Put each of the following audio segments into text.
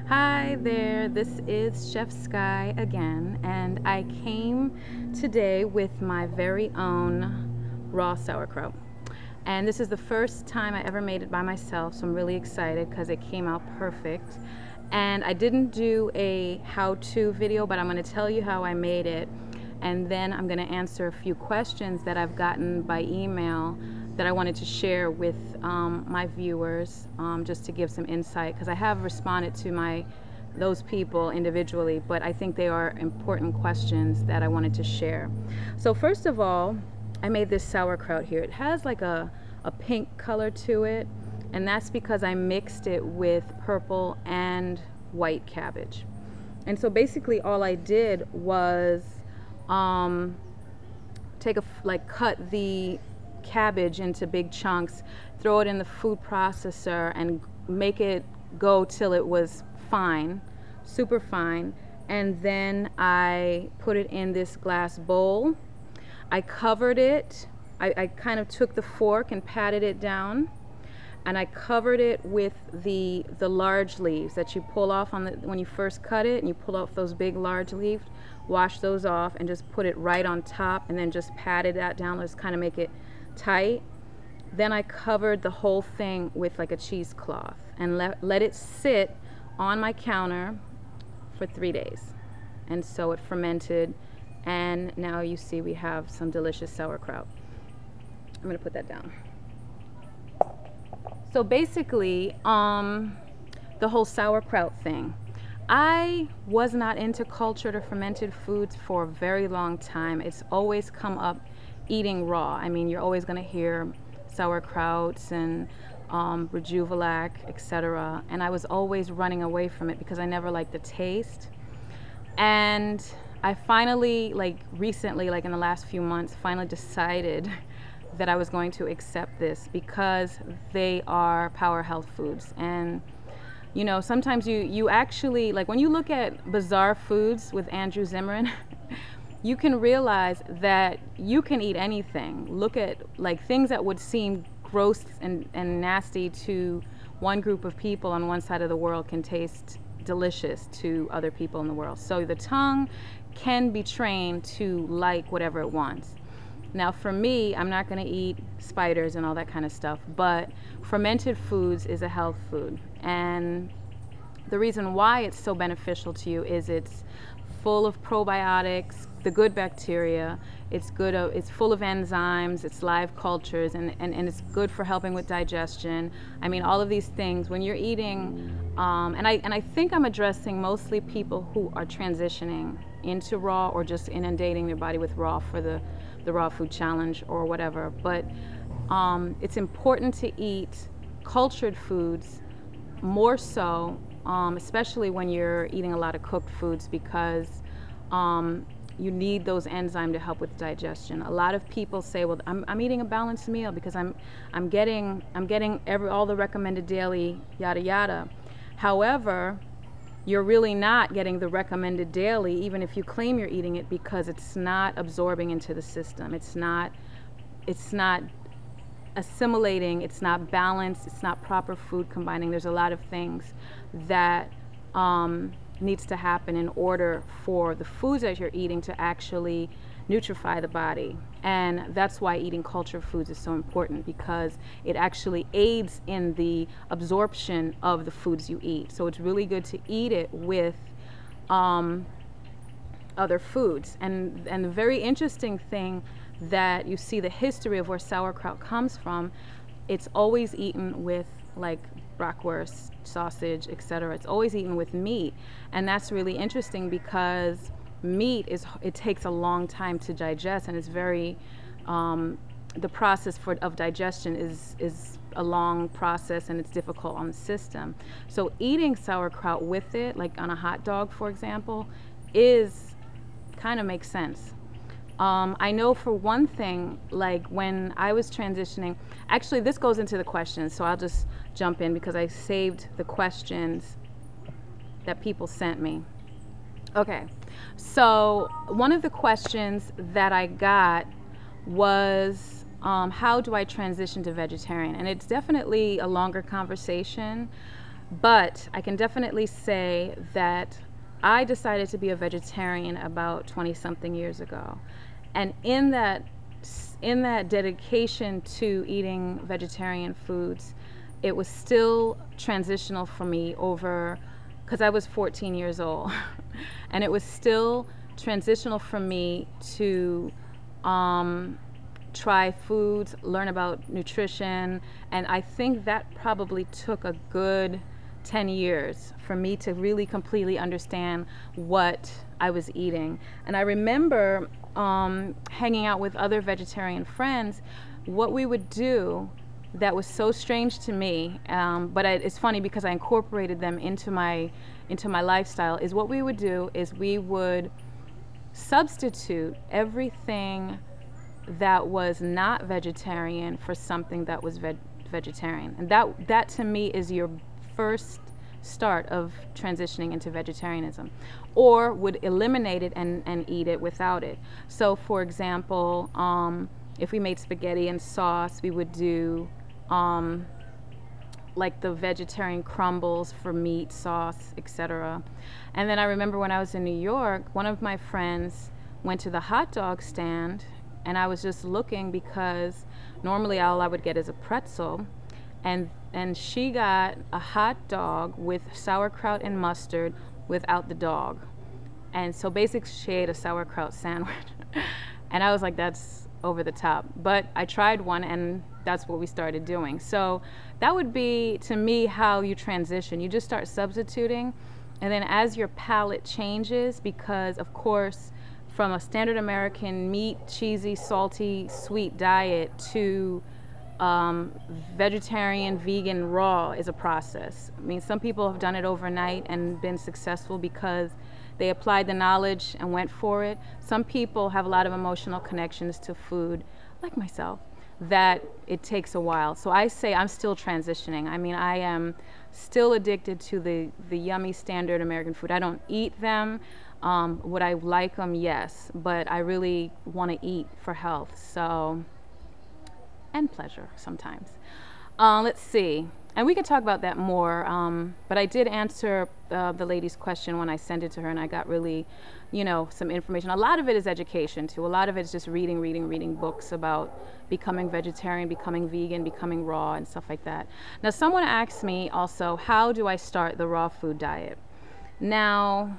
Hi there, this is Chef Sky again, and I came today with my very own raw sauerkraut. And this is the first time I ever made it by myself, so I'm really excited because it came out perfect. And I didn't do a how-to video, but I'm going to tell you how I made it, and then I'm going to answer a few questions that I've gotten by email that I wanted to share with my viewers, just to give some insight, because I have responded to those people individually, but I think they are important questions that I wanted to share. So first of all, I made this sauerkraut here. It has like a pink color to it, and that's because I mixed it with purple and white cabbage. And so basically all I did was cut the cabbage into big chunks, throw it in the food processor, and make it go till it was fine, super fine. And then I put it in this glass bowl. I covered it. I kind of took the fork and patted it down, and I covered it with the large leaves that you pull off when you first cut it, and you pull off those big large leaves, wash those off, and just put it right on top, and then just patted that down. Let's kind of make it tight. Then I covered the whole thing with like a cheesecloth and let it sit on my counter for 3 days. And so it fermented, and now you see we have some delicious sauerkraut. I'm going to put that down. So basically, the whole sauerkraut thing, I was not into cultured or fermented foods for a very long time. It's always come up eating raw. I mean, you're always going to hear sauerkrauts and Rejuvelac, etc. And I was always running away from it because I never liked the taste. And I finally, recently, in the last few months, finally decided that I was going to accept this because they are power health foods. And you know, sometimes you actually, when you look at Bizarre Foods with Andrew Zimmern, you can realize that you can eat anything. Look at things that would seem gross and nasty to one group of people on one side of the world can taste delicious to other people in the world. So the tongue can be trained to like whatever it wants. Now for me, I'm not going to eat spiders and all that kind of stuff, but fermented foods is a health food. And the reason why it's so beneficial to you is it's full of probiotics, the good bacteria, it's full of enzymes, it's live cultures, and it's good for helping with digestion. I mean, all of these things when you're eating, and I think I'm addressing mostly people who are transitioning into raw or just inundating their body with raw for the raw food challenge or whatever. But it's important to eat cultured foods more so, especially when you're eating a lot of cooked foods, because you need those enzymes to help with digestion. A lot of people say, well, I'm eating a balanced meal because I'm getting all the recommended daily yada yada. However, you're really not getting the recommended daily, even if you claim you're eating it, because it's not absorbing into the system. It's not assimilating, it's not balanced, it's not proper food combining. There's a lot of things that needs to happen in order for the foods that you're eating to actually nutrify the body. And that's why eating cultured foods is so important, because it actually aids in the absorption of the foods you eat. So it's really good to eat it with other foods. And the very interesting thing that you see the history of where sauerkraut comes from, it's always eaten with bratwurst, sausage, etc. It's always eaten with meat. And that's really interesting because meat it takes a long time to digest, and it's very the process of digestion is a long process, and it's difficult on the system. So eating sauerkraut with it, on a hot dog for example, kind of makes sense. I know for one thing, when I was transitioning, actually this goes into the questions, so I'll just jump in because I saved the questions that people sent me. Okay, so one of the questions that I got was, how do I transition to vegetarian? And it's definitely a longer conversation. But I can definitely say that I decided to be a vegetarian about 20 something years ago. And in that dedication to eating vegetarian foods, it was still transitional for me over, because I was 14 years old. And it was still transitional for me to try foods, learn about nutrition, and I think that probably took a good 10 years for me to really completely understand what I was eating. And I remember hanging out with other vegetarian friends. What we would do that was so strange to me, but it's funny because I incorporated them into my lifestyle, is what we would do is we would substitute everything that was not vegetarian for something that was vegetarian. And that to me is your first start of transitioning into vegetarianism, or would eliminate it and eat it without it. So for example, if we made spaghetti and sauce, we would do like the vegetarian crumbles for meat, sauce, etc. And then I remember when I was in New York, one of my friends went to the hot dog stand, and I was just looking because normally all I would get is a pretzel, and she got a hot dog with sauerkraut and mustard without the dog. And so basically she ate a sauerkraut sandwich. And I was like, that's over the top. But I tried one, and that's what we started doing. So that would be, to me, how you transition. You just start substituting, and then as your palate changes, because of course, from a standard American meat, cheesy, salty, sweet diet to vegetarian, vegan, raw is a process. I mean, some people have done it overnight and been successful because they applied the knowledge and went for it. Some people have a lot of emotional connections to food, like myself, that it takes a while. So I say I'm still transitioning. I mean, I am still addicted to the yummy standard American food. I don't eat them. Would I like them? Yes, but I really want to eat for health, so, and pleasure sometimes. Let's see, and we could talk about that more, but I did answer the lady's question when I sent it to her, and I got really, some information. A lot of it is education too. A lot of it is just reading books about becoming vegetarian, becoming vegan, becoming raw, and stuff like that. Now, someone asked me also, how do I start the raw food diet? Now,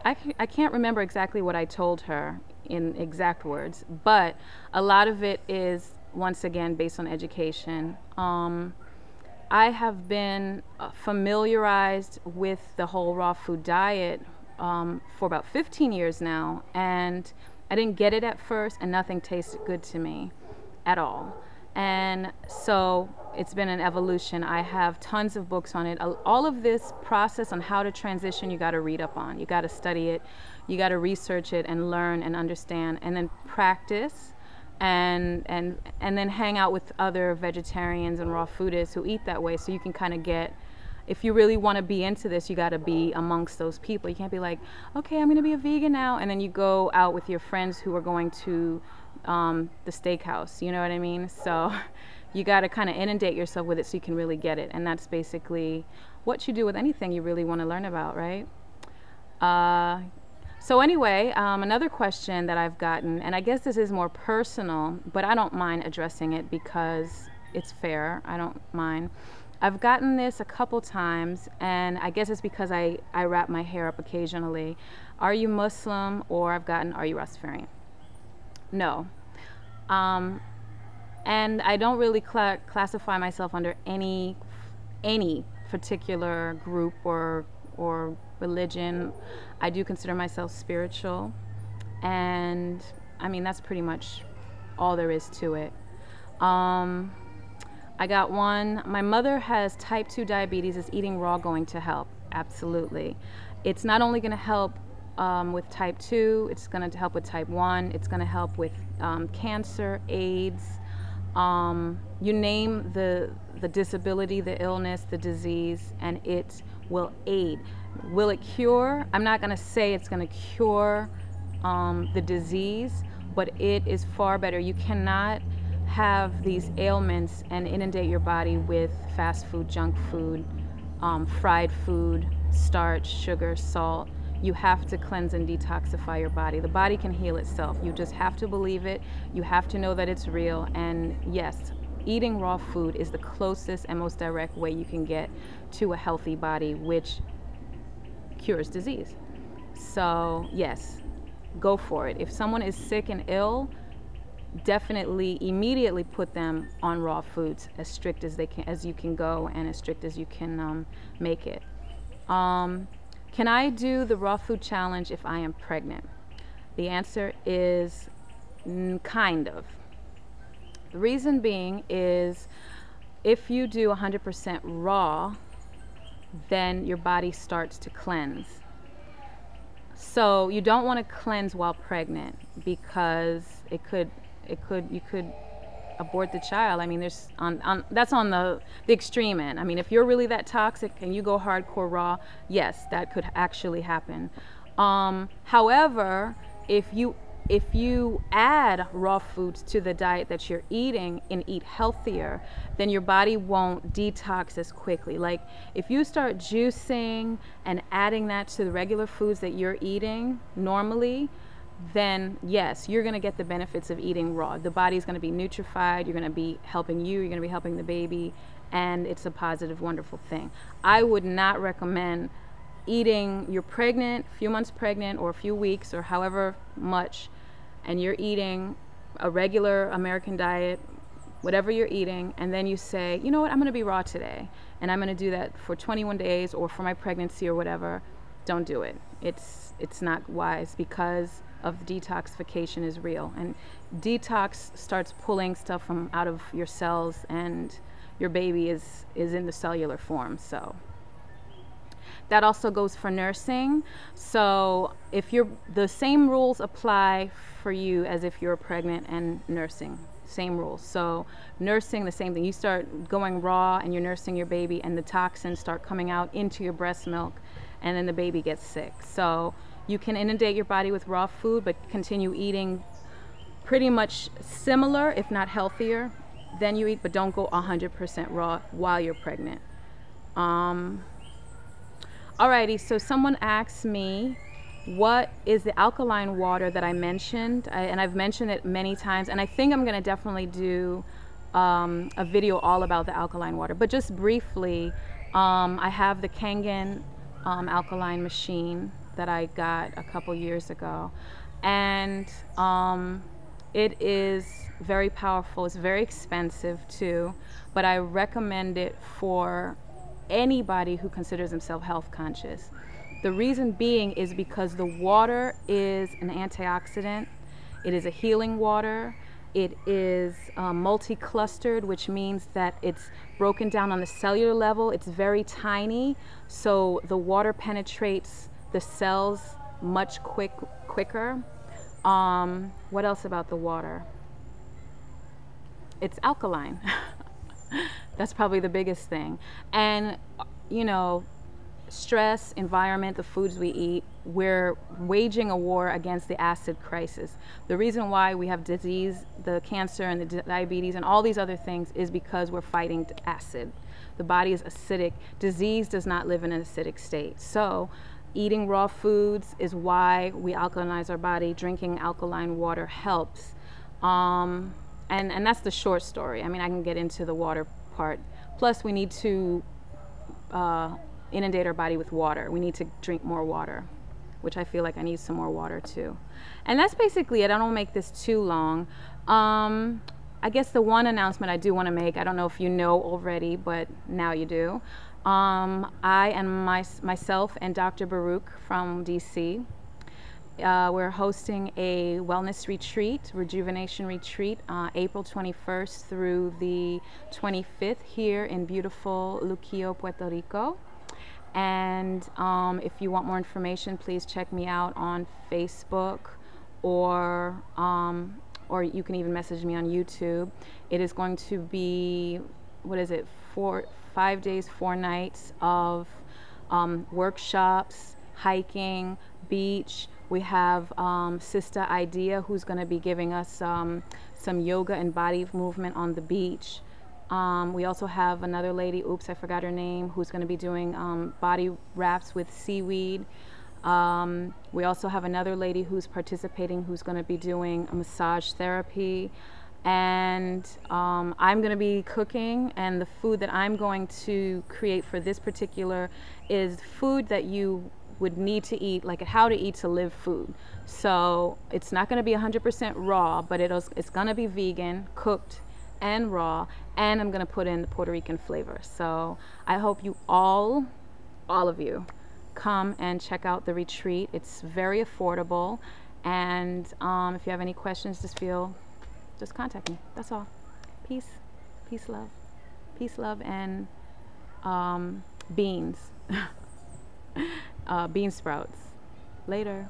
I can't remember exactly what I told her in exact words, but a lot of it is, once again, based on education. I have been familiarized with the whole raw food diet for about 15 years now, and I didn't get it at first, and nothing tasted good to me at all. And so it's been an evolution. I have tons of books on it. All of this process on how to transition, you got to read up on. You got to study it. You got to research it and learn and understand, and then practice, and then hang out with other vegetarians and raw foodists who eat that way, so you can kind of get, if you really want to be into this, you got to be amongst those people. You can't be like, okay, I'm going to be a vegan now, and then you go out with your friends who are going to the steakhouse, you know what I mean? So you got to kind of inundate yourself with it so you can really get it. And that's basically what you do with anything you really want to learn about, right? So anyway, another question that I've gotten, and I guess this is more personal, but I don't mind addressing it because it's fair. I don't mind. I've gotten this a couple times, and I guess it's because I wrap my hair up occasionally. Are you Muslim? Or I've gotten, are you Rastafarian? No. And I don't really classify myself under any particular group or religion. I do consider myself spiritual, and I mean, that's pretty much all there is to it. I got one. My mother has type 2 diabetes. Is eating raw going to help? Absolutely. It's not only going to help with type 2, it's going to help with type 1, it's going to help with cancer, AIDS, you name the disability, the illness, the disease, and it will aid. Will it cure? I'm not going to say it's going to cure the disease, but it is far better. You cannot have these ailments and inundate your body with fast food, junk food, fried food, starch, sugar, salt. You have to cleanse and detoxify your body. The body can heal itself. You just have to believe it. You have to know that it's real. And yes, eating raw food is the closest and most direct way you can get to a healthy body, which cures disease. So yes, go for it. If someone is sick and ill, definitely immediately put them on raw foods, as strict as you can go, and as strict as you can make it. Can I do the raw food challenge if I am pregnant? The answer is kind of. The reason being is if you do 100% raw, then your body starts to cleanse. So you don't want to cleanse while pregnant, because you could abort the child. I mean, there's that's on the extreme end. I mean, if you're really that toxic and you go hardcore raw, yes, that could actually happen. However, if you add raw foods to the diet that you're eating and eat healthier, then your body won't detox as quickly. Like if you start juicing and adding that to the regular foods that you're eating normally, then yes, you're going to get the benefits of eating raw. The body's going to be nutrified, you're going to be helping you, you're going to be helping the baby, and it's a positive, wonderful thing. I would not recommend eating, you're pregnant, a few months pregnant, or a few weeks, or however much, and you're eating a regular American diet, whatever you're eating, and then you say, you know what, I'm going to be raw today, and I'm going to do that for 21 days or for my pregnancy or whatever. Don't do it. It's not wise, because of detoxification is real, and detox starts pulling stuff from out of your cells, and your baby is in the cellular form. So that also goes for nursing. So if the same rules apply for you as if you're pregnant and nursing, same rules. So nursing, the same thing. You start going raw and you're nursing your baby, and the toxins start coming out into your breast milk, and then the baby gets sick. So you can inundate your body with raw food, but continue eating pretty much similar, if not healthier, than you eat, but don't go 100% raw while you're pregnant. Alrighty, so someone asked me, what is the alkaline water that I mentioned? And I've mentioned it many times, and I think I'm gonna definitely do a video all about the alkaline water. But just briefly, I have the Kangen alkaline machine that I got a couple years ago, and it is very powerful. It's very expensive too, but I recommend it for anybody who considers themselves health conscious. The reason being is because the water is an antioxidant. It is a healing water. It is multi-clustered, which means that it's broken down on the cellular level. It's very tiny, so the water penetrates the cells much quicker. What else about the water? It's alkaline. That's probably the biggest thing. And you know, stress, environment, the foods we eat, we're waging a war against the acid crisis. The reason why we have disease, the cancer and the diabetes and all these other things, is because we're fighting acid. The body is acidic. Disease does not live in an acidic state. So eating raw foods is why we alkalinize our body. Drinking alkaline water helps. And that's the short story. I mean, I can get into the water part. Plus, we need to inundate our body with water. We need to drink more water, which I feel like I need some more water too. And that's basically it. I don't make this too long. I guess the one announcement I do want to make, I don't know if you know already, but now you do. I and myself and Dr. Baruch from DC, we're hosting a wellness retreat, rejuvenation retreat, April 21st through the 25th here in beautiful Luquillo, Puerto Rico. And if you want more information, please check me out on Facebook, or you can even message me on YouTube. It is going to be, what is it, 5 days, 4 nights of workshops, hiking, beach, We have Sister Idea, who's going to be giving us some yoga and body movement on the beach. We also have another lady, oops, I forgot her name, who's going to be doing body wraps with seaweed. We also have another lady who's participating, who's going to be doing a massage therapy. And I'm going to be cooking, and the food that I'm going to create for this particular is food that you would need to eat, like how to eat to live food. So it's not going to be 100% raw, but it's going to be vegan, cooked and raw, and I'm going to put in the Puerto Rican flavor. So I hope you all of you, come and check out the retreat. It's very affordable, and if you have any questions, just contact me. That's all. Peace, love, and beans, bean sprouts. Later.